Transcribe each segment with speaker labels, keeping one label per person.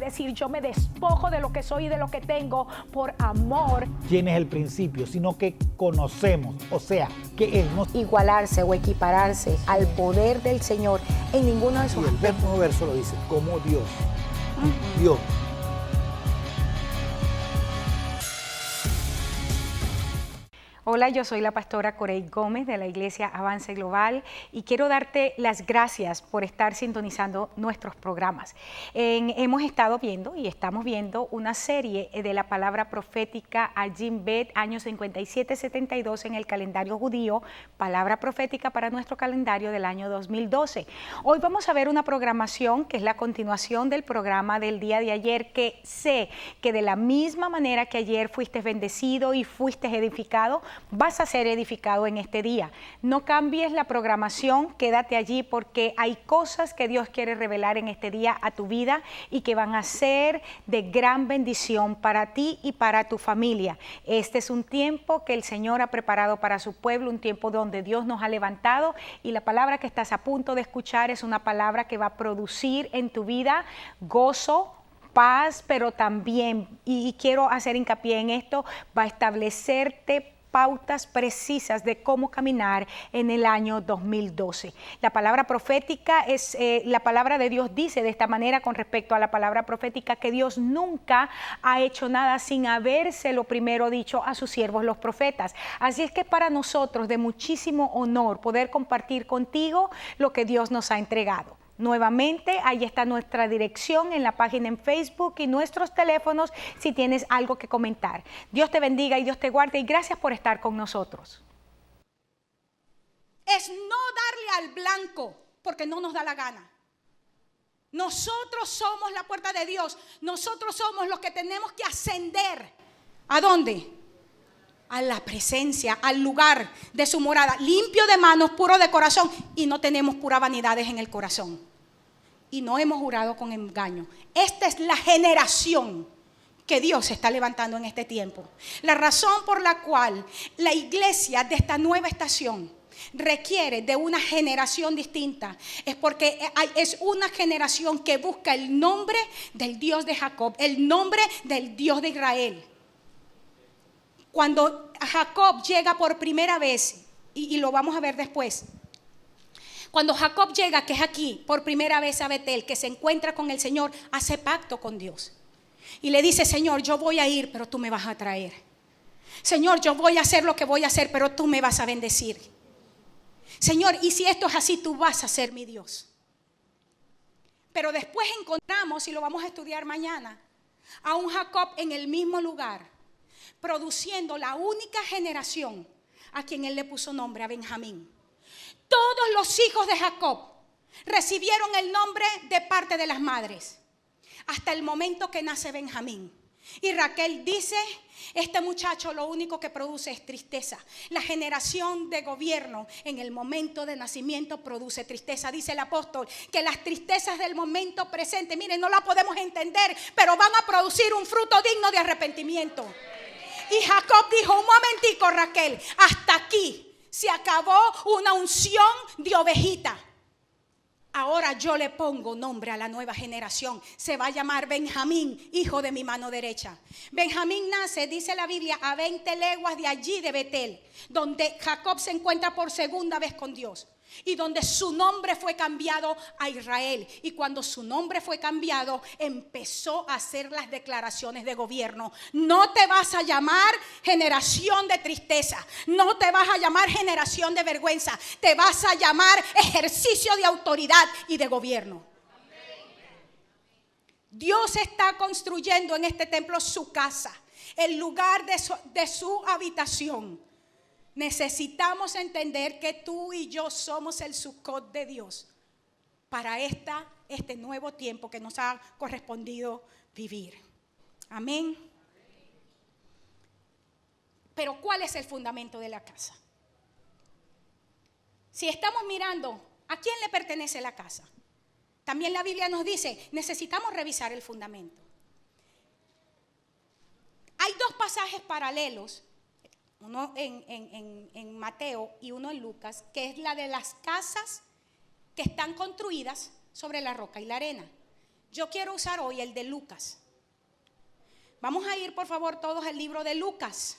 Speaker 1: decir, yo me despojo de lo que soy y de lo que tengo por amor.
Speaker 2: ¿Quién es el principio? Sino que conocemos, o sea, que Él nos...
Speaker 3: Igualarse o equipararse al poder del Señor en ninguno de sus
Speaker 2: Y el
Speaker 3: aspectos.
Speaker 2: mismo verso lo dice, como Dios. Dios.
Speaker 1: Hola, yo soy la pastora Corey Gómez de la Iglesia Avance Global y quiero darte las gracias por estar sintonizando nuestros programas. Hemos estado viendo y estamos viendo una serie de la palabra profética a Jim Bet, años 57-72 en el calendario judío, palabra profética para nuestro calendario del año 2012. Hoy vamos a ver una programación que es la continuación del programa del día de ayer, que sé que de la misma manera que ayer fuiste bendecido y fuiste edificado, vas a ser edificado en este día. No cambies la programación, quédate allí porque hay cosas que Dios quiere revelar en este día a tu vida y que van a ser de gran bendición para ti y para tu familia. Este es un tiempo que el Señor ha preparado para su pueblo, un tiempo donde Dios nos ha levantado, y la palabra que estás a punto de escuchar es una palabra que va a producir en tu vida gozo, paz, pero también, y quiero hacer hincapié en esto, va a establecerte pautas precisas de cómo caminar en el año 2012. La palabra profética es, la palabra de Dios dice de esta manera con respecto a la palabra profética, que Dios nunca ha hecho nada sin habérselo primero dicho a sus siervos los profetas. Así es que para nosotros de muchísimo honor poder compartir contigo lo que Dios nos ha entregado. Nuevamente, ahí está nuestra dirección en la página en Facebook y nuestros teléfonos si tienes algo que comentar. Dios te bendiga y Dios te guarde y gracias por estar con nosotros.
Speaker 4: Es no darle al blanco porque no nos da la gana. Nosotros somos la puerta de Dios. Nosotros somos los que tenemos que ascender. ¿A dónde? A la presencia, al lugar de su morada, limpio de manos, puro de corazón, y no tenemos puras vanidades en el corazón. Y no hemos jurado con engaño. Esta es la generación que Dios está levantando en este tiempo. La razón por la cual la iglesia de esta nueva estación requiere de una generación distinta es porque es una generación que busca el nombre del Dios de Jacob, el nombre del Dios de Israel. Cuando Jacob llega por primera vez, y lo vamos a ver después, cuando Jacob llega, que es aquí, por primera vez a Betel, que se encuentra con el Señor, hace pacto con Dios. Y le dice, Señor, yo voy a ir, pero tú me vas a traer. Señor, yo voy a hacer lo que voy a hacer, pero tú me vas a bendecir. Señor, y si esto es así, tú vas a ser mi Dios. Pero después encontramos, y lo vamos a estudiar mañana, a un Jacob en el mismo lugar, produciendo la única generación a quien él le puso nombre, a Benjamín. Todos los hijos de Jacob recibieron el nombre de parte de las madres, hasta el momento que nace Benjamín. Y Raquel dice, este muchacho lo único que produce es tristeza. La generación de gobierno en el momento de nacimiento produce tristeza. Dice el apóstol que las tristezas del momento presente, miren, no la podemos entender, pero van a producir un fruto digno de arrepentimiento. Y Jacob dijo, un momentico, Raquel, hasta aquí se acabó una unción de ovejita. Ahora yo le pongo nombre a la nueva generación. Se va a llamar Benjamín, hijo de mi mano derecha. Benjamín nace, dice la Biblia, a 20 leguas de allí de Betel, donde Jacob se encuentra por segunda vez con Dios. Y donde su nombre fue cambiado a Israel. Y cuando su nombre fue cambiado, empezó a hacer las declaraciones de gobierno. No te vas a llamar generación de tristeza. No te vas a llamar generación de vergüenza. Te vas a llamar ejercicio de autoridad y de gobierno. Dios está construyendo en este templo su casa, el lugar de su habitación. Necesitamos entender que tú y yo somos el Sucot de Dios para este nuevo tiempo que nos ha correspondido vivir. Amén. Pero ¿cuál es el fundamento de la casa? Si estamos mirando a quién le pertenece la casa, también la Biblia nos dice, necesitamos revisar el fundamento. Hay dos pasajes paralelos, uno en Mateo y uno en Lucas, que es la de las casas que están construidas sobre la roca y la arena. Yo quiero usar hoy el de Lucas. Vamos a ir, por favor, todos al libro de Lucas.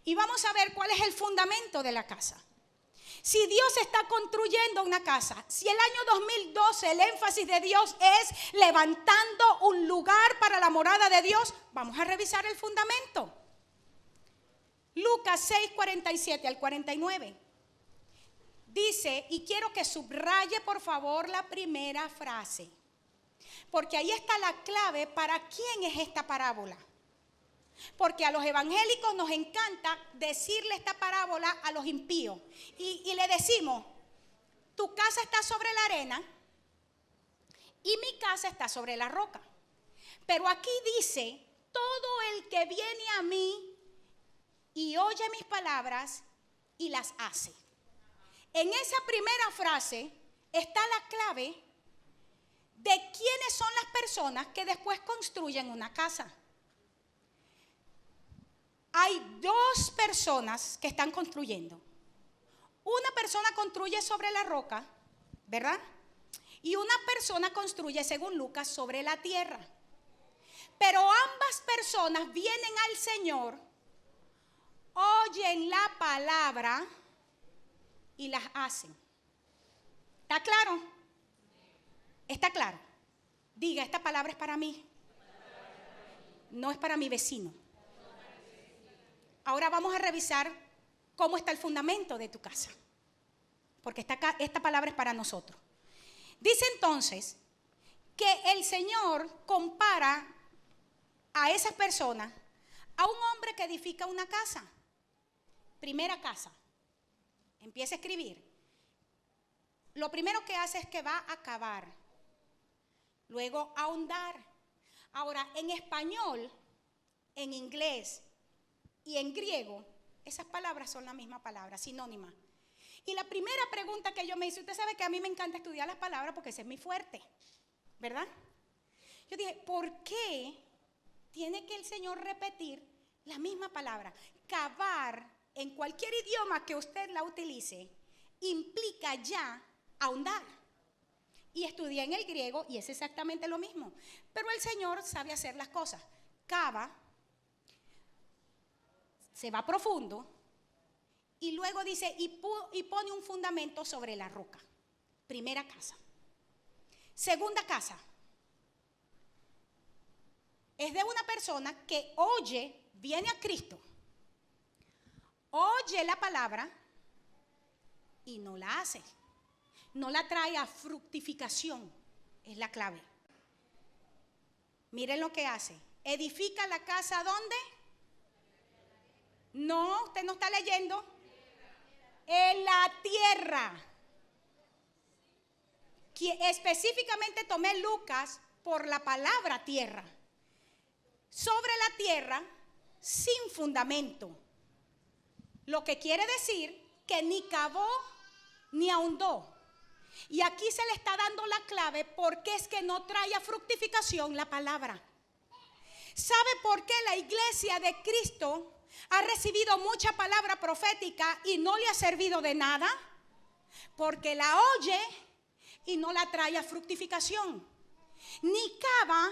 Speaker 4: Y vamos a ver cuál es el fundamento de la casa. Si Dios está construyendo una casa, si el año 2012 el énfasis de Dios es levantando un lugar para la morada de Dios, vamos a revisar el fundamento. Lucas 6, 47 al 49. Dice, y quiero que subraye por favor la primera frase, porque ahí está la clave para quién es esta parábola. Porque a los evangélicos nos encanta decirle esta parábola a los impíos. Y le decimos, tu casa está sobre la arena y mi casa está sobre la roca. Pero aquí dice, todo el que viene a mí y oye mis palabras y las hace. En esa primera frase está la clave de quiénes son las personas que después construyen una casa. Hay dos personas que están construyendo. Una persona construye sobre la roca, ¿verdad? Y una persona construye, según Lucas, sobre la tierra. Pero ambas personas vienen al Señor, oyen la palabra y las hacen. ¿Está claro? ¿Está claro? Diga, esta palabra es para mí. No es para mi vecino. Ahora vamos a revisar cómo está el fundamento de tu casa. Porque esta palabra es para nosotros. Dice entonces que el Señor compara a esas personas a un hombre que edifica una casa. Primera casa. Empieza a escribir. Lo primero que hace es que va a cavar. Luego a ahondar. Ahora, en español, en inglés y en griego, esas palabras son la misma palabra, sinónima. Y la primera pregunta que yo me hice, usted sabe que a mí me encanta estudiar las palabras porque ese es mi fuerte, ¿verdad? Yo dije, ¿por qué tiene que el Señor repetir la misma palabra? Cavar en cualquier idioma que usted la utilice implica ya ahondar. Y estudié en el griego y es exactamente lo mismo. Pero el Señor sabe hacer las cosas. Cava, se va profundo y luego dice y pone un fundamento sobre la roca. Primera casa. Segunda casa. Es de una persona que oye, viene a Cristo, oye la palabra y no la hace. No la trae a fructificación, es la clave. Miren lo que hace. Edifica la casa ¿dónde? No, usted no está leyendo. En la tierra. Específicamente tomé Lucas por la palabra tierra. Sobre la tierra, sin fundamento. Lo que quiere decir que ni cavó ni ahondó. Y aquí se le está dando la clave porque es que no trae a fructificación la palabra. ¿Sabe por qué la iglesia de Cristo ha recibido mucha palabra profética y no le ha servido de nada? Porque la oye y no la trae a fructificación. Ni cava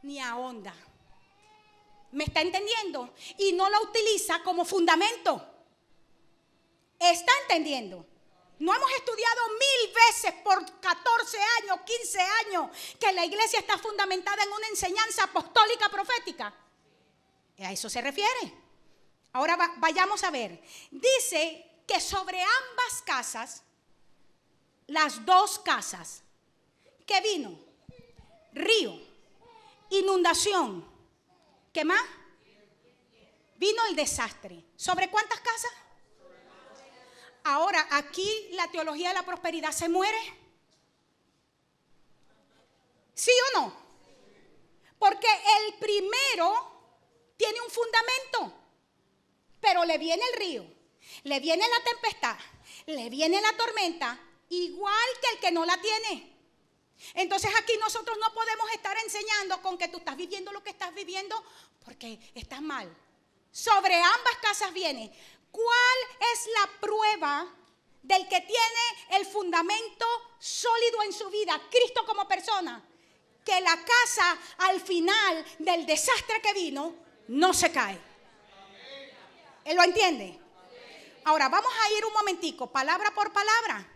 Speaker 4: ni ahonda. ¿Me está entendiendo? Y no la utiliza como fundamento. ¿Está entendiendo? No hemos estudiado 1000 veces por 14 años, 15 años que la iglesia está fundamentada en una enseñanza apostólica profética. A eso se refiere. Ahora vayamos a ver. Dice que sobre ambas casas, las dos casas, ¿qué vino? Río, inundación. ¿Qué más? Vino el desastre. ¿Sobre cuántas casas? Ahora, aquí la teología de la prosperidad se muere. ¿Sí o no? Porque el primero tiene un fundamento, pero le viene el río, le viene la tempestad, le viene la tormenta, igual que el que no la tiene. Entonces aquí nosotros no podemos estar enseñando con que tú estás viviendo lo que estás viviendo porque estás mal. Sobre ambas casas viene. ¿Cuál es la prueba del que tiene el fundamento sólido en su vida? Cristo como persona. que la casa al final del desastre que vino no se cae. ¿Él lo entiende? Ahora vamos a ir un momentico, palabra por palabra.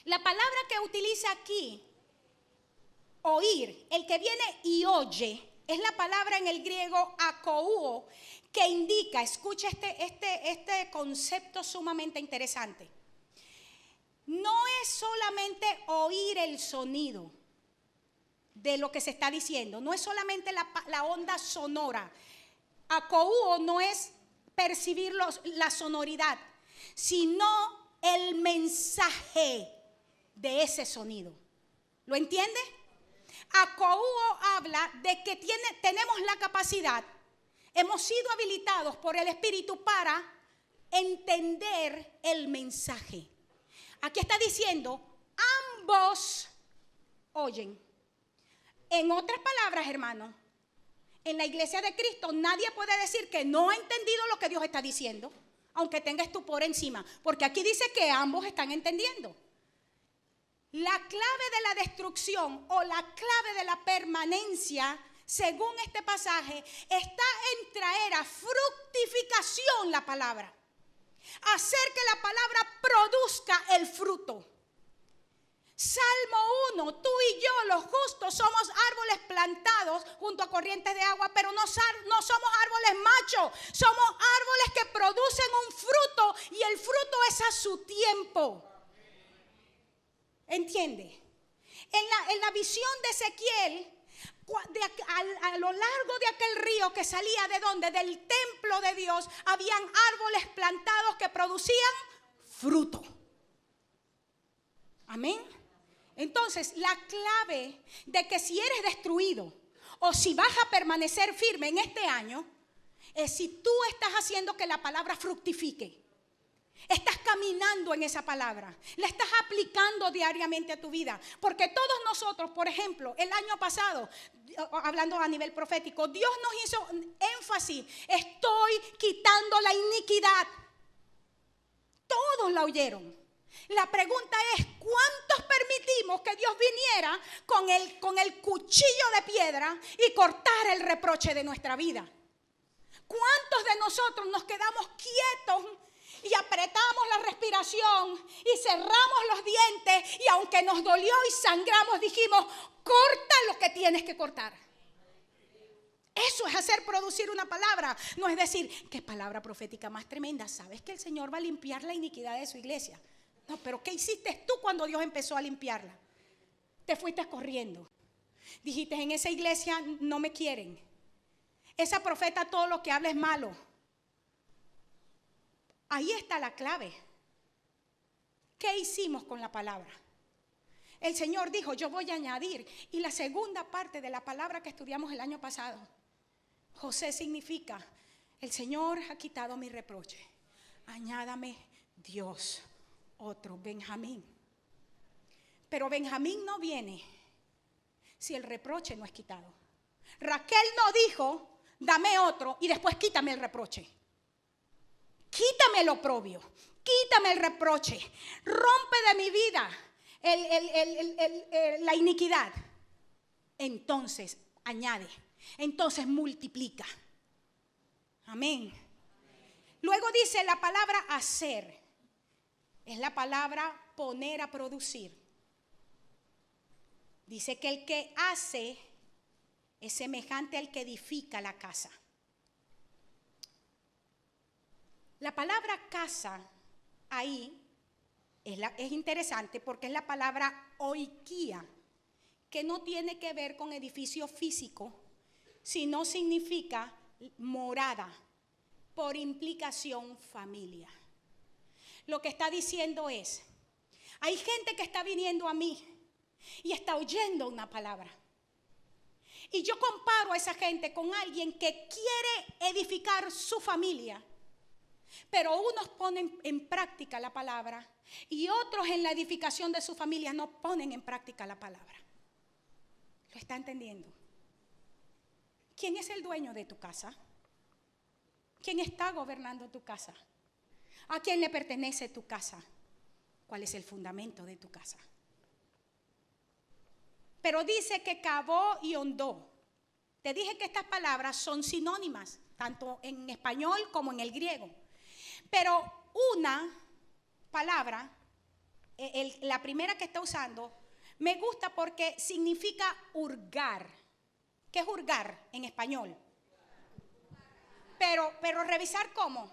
Speaker 4: La palabra que utiliza aquí, oír, el que viene y oye, es la palabra en el griego akouo, que indica, escucha este concepto sumamente interesante. No es solamente oír el sonido de lo que se está diciendo, no es solamente la onda sonora. Akouo no es percibir la sonoridad, sino el mensaje de ese sonido. ¿Lo entiende? Akouo habla de que tenemos la capacidad, hemos sido habilitados por el Espíritu para entender el mensaje. Aquí está diciendo, ambos oyen. En otras palabras, hermano, en la iglesia de Cristo nadie puede decir que no ha entendido lo que Dios está diciendo, aunque tenga estupor encima, porque aquí dice que ambos están entendiendo. La clave de la destrucción o la clave de la permanencia, según este pasaje, está en traer a fructificación la palabra. Hacer que la palabra produzca el fruto. Salmo 1, tú y yo, los justos, somos árboles plantados junto a corrientes de agua, pero no somos árboles machos, somos árboles que producen un fruto y el fruto es a su tiempo. ¿Entiende? En la visión de Ezequiel, a lo largo de aquel río que salía de donde, del templo de Dios, habían árboles plantados que producían fruto. Amén. Entonces, la clave de que si eres destruido o si vas a permanecer firme en este año es si tú estás haciendo que la palabra fructifique. Estás caminando en esa palabra, la estás aplicando diariamente a tu vida, porque todos nosotros, por ejemplo, el año pasado, hablando a nivel profético, Dios nos hizo énfasis, estoy quitando la iniquidad. Todos la oyeron. La pregunta es, ¿cuántos permitimos que Dios viniera con el cuchillo de piedra y cortara el reproche de nuestra vida? ¿Cuántos de nosotros nos quedamos quietos y apretamos la respiración y cerramos los dientes y aunque nos dolió y sangramos dijimos, corta lo que tienes que cortar? Eso es hacer producir una palabra. No es decir, qué palabra profética más tremenda. ¿Sabes que el Señor va a limpiar la iniquidad de su iglesia? No, pero ¿qué hiciste tú cuando Dios empezó a limpiarla? Te fuiste corriendo. Dijiste, en esa iglesia no me quieren. Esa profeta todo lo que habla es malo. Ahí está la clave. ¿Qué hicimos con la palabra? El Señor dijo, yo voy a añadir. Y la segunda parte de la palabra que estudiamos el año pasado, José significa, el Señor ha quitado mi reproche. Añádame Dios otro, Benjamín. Pero Benjamín no viene si el reproche no es quitado. Raquel no dijo, dame otro y después quítame el reproche. Quítame el oprobio, quítame el reproche, rompe de mi vida la iniquidad. Entonces añade, entonces multiplica. Amén. Luego dice la palabra hacer, es la palabra poner a producir. Dice que el que hace es semejante al que edifica la casa. La palabra casa ahí es interesante porque es la palabra oikia, que no tiene que ver con edificio físico, sino significa morada, por implicación familia. Lo que está diciendo es, hay gente que está viniendo a mí y está oyendo una palabra. Y yo comparo a esa gente con alguien que quiere edificar su familia. Pero unos ponen en práctica la palabra y otros en la edificación de su familia no ponen en práctica la palabra. ¿Lo está entendiendo? ¿Quién es el dueño de tu casa? ¿Quién está gobernando tu casa? ¿A quién le pertenece tu casa? ¿Cuál es el fundamento de tu casa? pero dice que cavó y hondó. Te dije que estas palabras son sinónimas, tanto en español como en el griego. Pero una palabra, la primera que está usando, me gusta porque significa hurgar. ¿Qué es hurgar en español? Pero revisar cómo.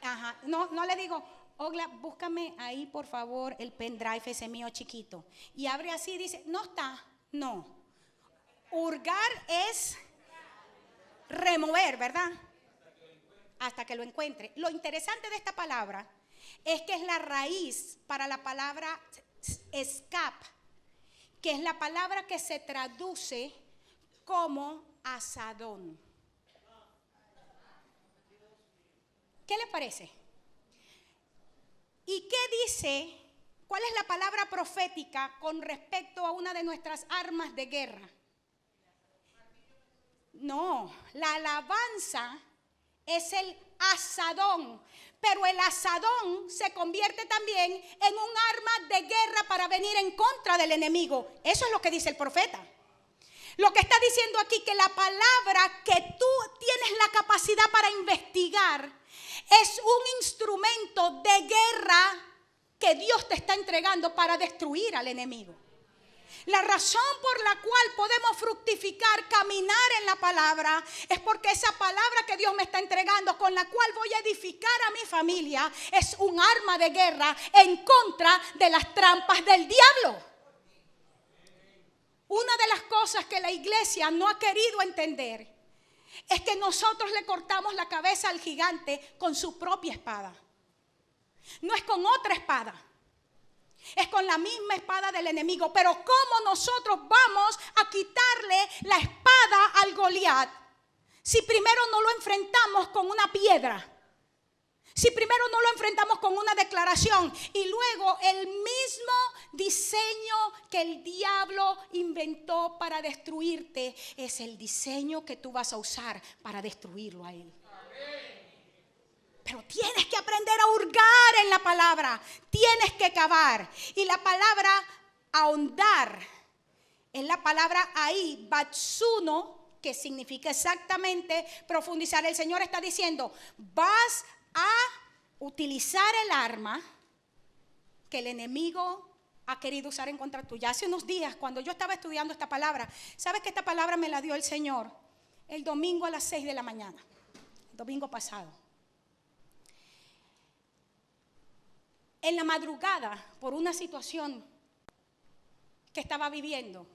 Speaker 4: Ajá, no le digo, Ogla, búscame ahí por favor el pendrive ese mío chiquito. Y abre así y dice, no está, no. Hurgar es remover, ¿verdad? Hasta que lo encuentre. Lo interesante de esta palabra es que es la raíz para la palabra escap, que es la palabra que se traduce como asadón. ¿Qué le parece? ¿Y qué dice? ¿Cuál es la palabra profética con respecto a una de nuestras armas de guerra? No, la alabanza es el asadón, pero el asadón se convierte también en un arma de guerra para venir en contra del enemigo. Eso es lo que dice el profeta. Lo que está diciendo aquí, que la palabra que tú tienes la capacidad para investigar es un instrumento de guerra que Dios te está entregando para destruir al enemigo. La razón por la cual podemos fructificar, caminar en la palabra, es porque esa palabra que Dios me está entregando, con la cual voy a edificar a mi familia, es un arma de guerra en contra de las trampas del diablo. Una de las cosas que la iglesia no ha querido entender es que nosotros le cortamos la cabeza al gigante con su propia espada. No es con otra espada. Es con la misma espada del enemigo. Pero ¿cómo nosotros vamos a quitarle la espada al Goliat si primero no lo enfrentamos con una piedra? Si primero no lo enfrentamos con una declaración y luego el mismo diseño que el diablo inventó para destruirte es el diseño que tú vas a usar para destruirlo a él. Pero tienes que aprender a hurgar en la palabra, tienes que cavar. Y la palabra ahondar es la palabra ahí, batsuno, que significa exactamente profundizar. El Señor está diciendo, vas a utilizar el arma que el enemigo ha querido usar en contra tuya. Hace unos días, cuando yo estaba estudiando esta palabra, ¿sabes que esta palabra me la dio el Señor el domingo a las 6 de la mañana? El domingo pasado. En la madrugada, por una situación que estaba viviendo,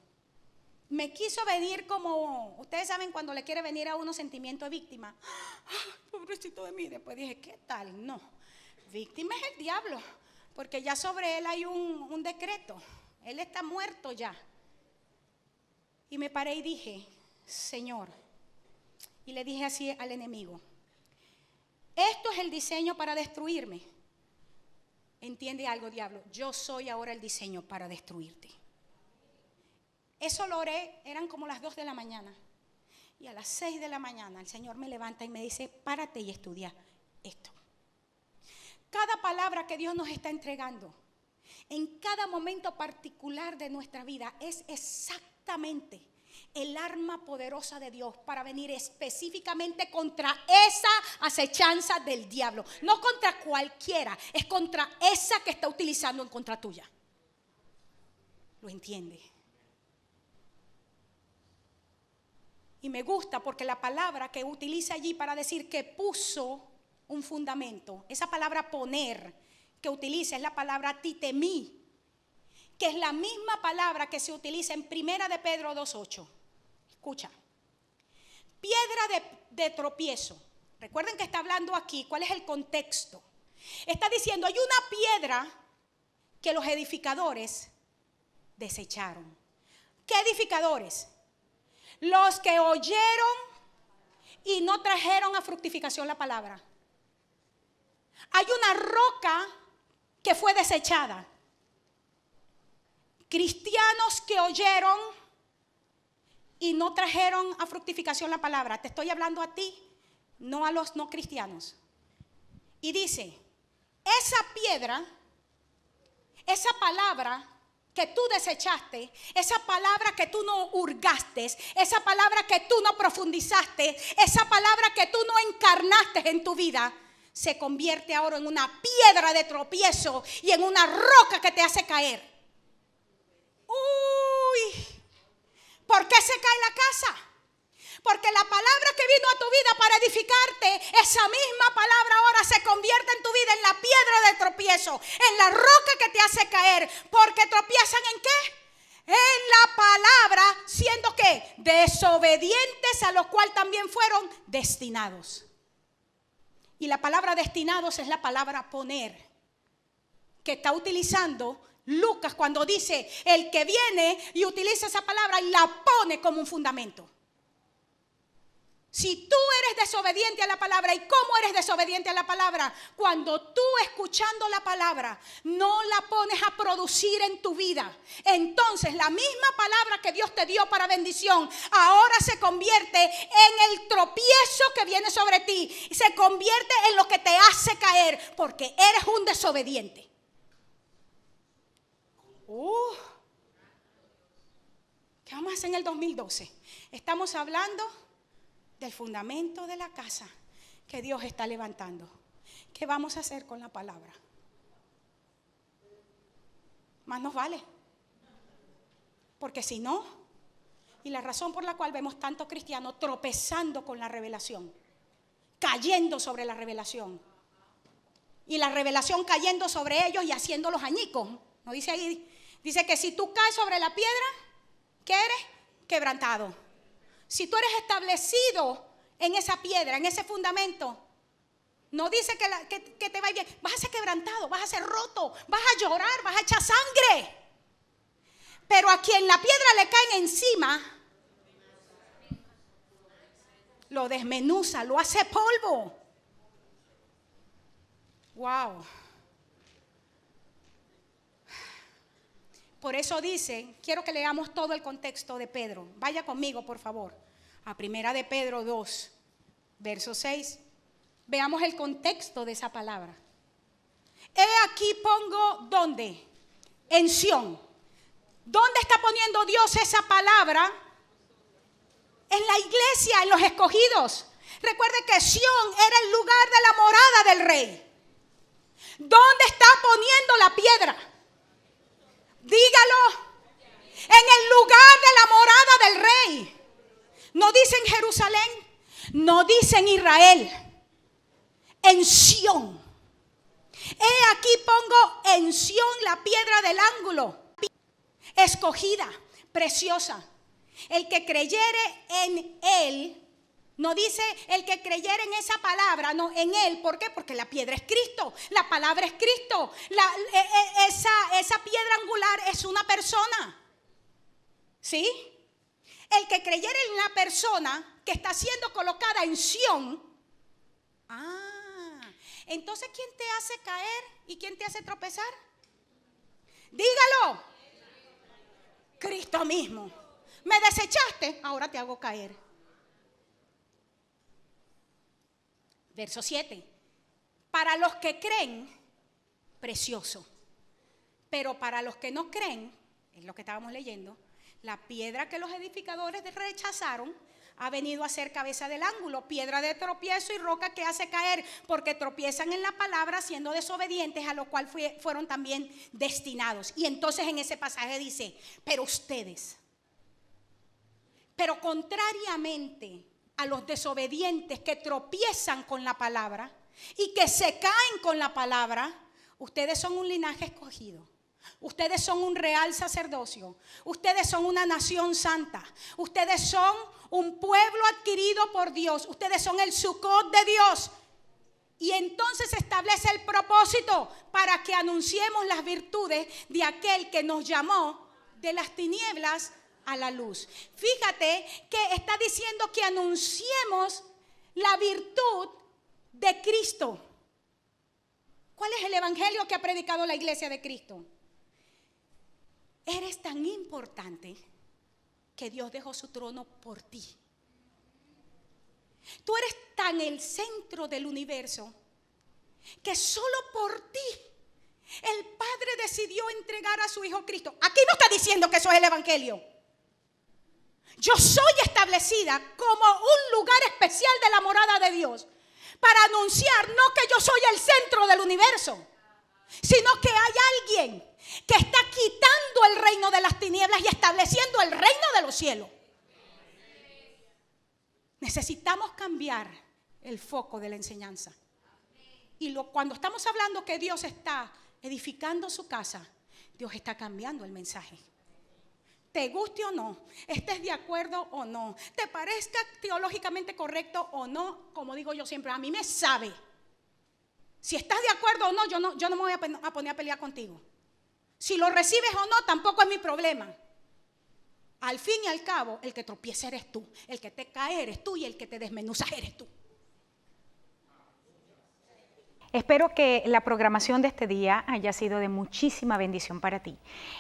Speaker 4: me quiso venir como, ustedes saben cuando le quiere venir a uno sentimiento de víctima. Pobrecito de mí. Después dije, ¿qué tal? No, víctima es el diablo, porque ya sobre él hay un decreto. Él está muerto ya. Y me paré y dije, Señor, y le dije así al enemigo, esto es el diseño para destruirme. ¿Entiende algo, diablo? Yo soy ahora el diseño para destruirte. Eso lo oré, eran como las 2 de la mañana. Y a las 6 de la mañana el Señor me levanta y me dice, párate y estudia esto. Cada palabra que Dios nos está entregando, en cada momento particular de nuestra vida, es exactamente el arma poderosa de Dios para venir específicamente contra esa acechanza del diablo. No contra cualquiera, es contra esa que está utilizando en contra tuya. ¿Lo entiende? Y me gusta porque la palabra que utiliza allí para decir que puso un fundamento, esa palabra poner que utiliza es la palabra titemí, que es la misma palabra que se utiliza en 1 de Pedro 2:8. Escucha, piedra de tropiezo. Recuerden que está hablando aquí, ¿cuál es el contexto? Está diciendo, hay una piedra que los edificadores desecharon. ¿Qué edificadores? Los que oyeron y no trajeron a fructificación la palabra. Hay una roca que fue desechada. Cristianos que oyeron y no trajeron a fructificación la palabra. Te estoy hablando a ti, no a los no cristianos. Y dice, esa piedra esa palabra que tú desechaste, esa palabra que tú no hurgaste, esa palabra que tú no profundizaste, esa palabra que tú no encarnaste en tu vida, se convierte ahora en una piedra de tropiezo y en una roca que te hace caer. Uy, ¿por qué se cae la casa? Porque la palabra que vino a tu vida para edificarte, esa misma palabra ahora se convierte en tu vida en la piedra de tropiezo, en la roca que te hace caer. Porque tropiezan ¿en qué? En la palabra, siendo ¿qué? Desobedientes, a los cuales también fueron destinados. Y la palabra destinados es la palabra poner, que está utilizando Lucas cuando dice: el que viene y utiliza esa palabra y la pone como un fundamento. Si tú eres desobediente a la palabra, ¿y cómo eres desobediente a la palabra? Cuando tú, escuchando la palabra, no la pones a producir en tu vida. Entonces la misma palabra que Dios te dio para bendición ahora se convierte en el tropiezo que viene sobre ti. Se convierte en lo que te hace caer, porque eres un desobediente. ¿Qué vamos a hacer en el 2012? Estamos hablando del fundamento de la casa que Dios está levantando. ¿Qué vamos a hacer con la palabra? Más nos vale. Porque si no, y la razón por la cual vemos tantos cristianos tropezando con la revelación, cayendo sobre la revelación, y la revelación cayendo sobre ellos y haciéndolos añicos. ¿No dice ahí? Dice que si tú caes sobre la piedra, ¿qué eres? Quebrantado. Si tú eres establecido en esa piedra, en ese fundamento, no dice que te va a ir bien. Vas a ser quebrantado, vas a ser roto, vas a llorar, vas a echar sangre. Pero a quien la piedra le cae encima, lo desmenuza, lo hace polvo. Wow. Por eso dice, quiero que leamos todo el contexto de Pedro. Vaya conmigo, por favor, a Primera de Pedro 2, verso 6. Veamos el contexto de esa palabra. He aquí pongo, ¿dónde? En Sión. ¿Dónde está poniendo Dios esa palabra? En la iglesia, en los escogidos. Recuerde que Sión era el lugar de la morada del rey. ¿Dónde está poniendo la piedra? Dígalo. En el lugar de la morada del rey. No dice en Jerusalén, no dice en Israel, en Sión. He aquí pongo en Sión la piedra del ángulo, escogida, preciosa. El que creyere en él, no dice el que creyere en esa palabra, no, en él. ¿Por qué? Porque la piedra es Cristo, la palabra es Cristo. Esa piedra angular es una persona. ¿Sí? El que creyere en la persona que está siendo colocada en Sión. Entonces, ¿quién te hace caer y quién te hace tropezar? Dígalo. Cristo mismo. Me desechaste, ahora te hago caer. Verso 7. Para los que creen, precioso. Pero para los que no creen, es lo que estábamos leyendo, la piedra que los edificadores rechazaron ha venido a ser cabeza del ángulo, piedra de tropiezo y roca que hace caer, porque tropiezan en la palabra siendo desobedientes, a lo cual fueron también destinados. Y entonces en ese pasaje dice, pero ustedes, pero contrariamente a los desobedientes que tropiezan con la palabra y que se caen con la palabra, ustedes son un linaje escogido. Ustedes son un real sacerdocio. Ustedes son una nación santa. Ustedes son un pueblo adquirido por Dios. Ustedes son el Sucot de Dios. Y entonces se establece el propósito para que anunciemos las virtudes de aquel que nos llamó de las tinieblas a la luz. Fíjate que está diciendo que anunciemos la virtud de Cristo. ¿Cuál es el evangelio que ha predicado la iglesia de Cristo? Eres tan importante que Dios dejó su trono por ti. Tú eres tan el centro del universo que solo por ti El Padre decidió entregar a su Hijo Cristo. Aquí no está diciendo que eso es el Evangelio. Yo soy establecida como un lugar especial de la morada de Dios para anunciar no que yo soy el centro del universo, sino que hay alguien que está quitando el reino de las tinieblas y estableciendo el reino de los cielos. Necesitamos cambiar el foco de la enseñanza. Y cuando estamos hablando que Dios está edificando su casa, Dios está cambiando el mensaje. Te guste o no, estés de acuerdo o no, te parezca teológicamente correcto o no, como digo yo siempre, a mí me sabe. Si estás de acuerdo o no, yo no me voy a poner a pelear contigo. Si lo recibes o no, tampoco es mi problema. Al fin y al cabo, el que tropieza eres tú, el que te cae eres tú y el que te desmenuza eres tú.
Speaker 1: Espero que la programación de este día haya sido de muchísima bendición para ti.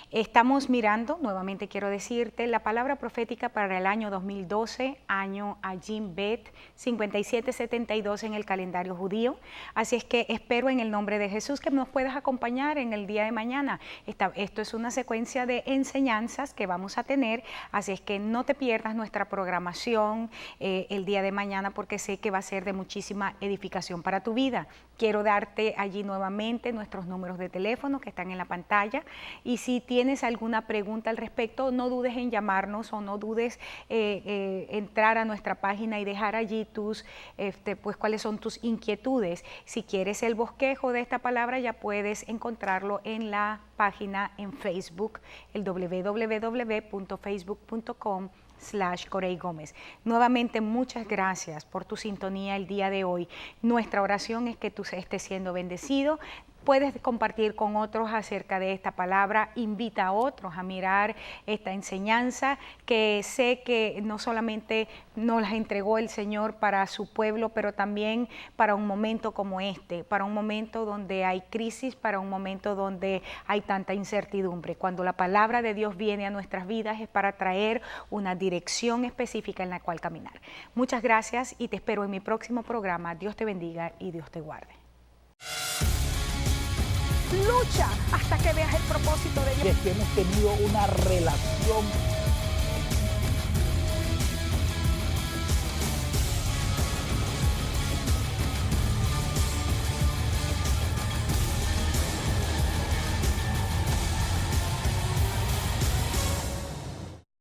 Speaker 1: Estamos mirando, nuevamente quiero decirte, la palabra profética para el año 2012, año Ajim Bet 5772 en el calendario judío. Así es que espero en el nombre de Jesús que nos puedas acompañar en el día de mañana. Esto es una secuencia de enseñanzas que vamos a tener, así es que no te pierdas nuestra programación el día de mañana porque sé que va a ser de muchísima edificación para tu vida. Quiero darte allí nuevamente nuestros números de teléfono que están en la pantalla y si tienes alguna pregunta al respecto, no dudes en llamarnos o no dudes entrar a nuestra página y dejar allí pues cuáles son tus inquietudes. Si quieres el bosquejo de esta palabra ya puedes encontrarlo en la página en Facebook, el www.facebook.com/Corey Gómez. Nuevamente muchas gracias por tu sintonía el día de hoy. Nuestra oración es que tú estés siendo bendecido. Puedes compartir con otros acerca de esta palabra, invita a otros a mirar esta enseñanza que sé que no solamente nos las entregó el Señor para su pueblo, pero también para un momento como este, para un momento donde hay crisis, para un momento donde hay tanta incertidumbre. Cuando la palabra de Dios viene a nuestras vidas es para traer una dirección específica en la cual caminar. Muchas gracias y te espero en mi próximo programa. Dios te bendiga y Dios te guarde.
Speaker 3: Lucha hasta que veas el propósito de Dios.
Speaker 2: Es que hemos tenido una relación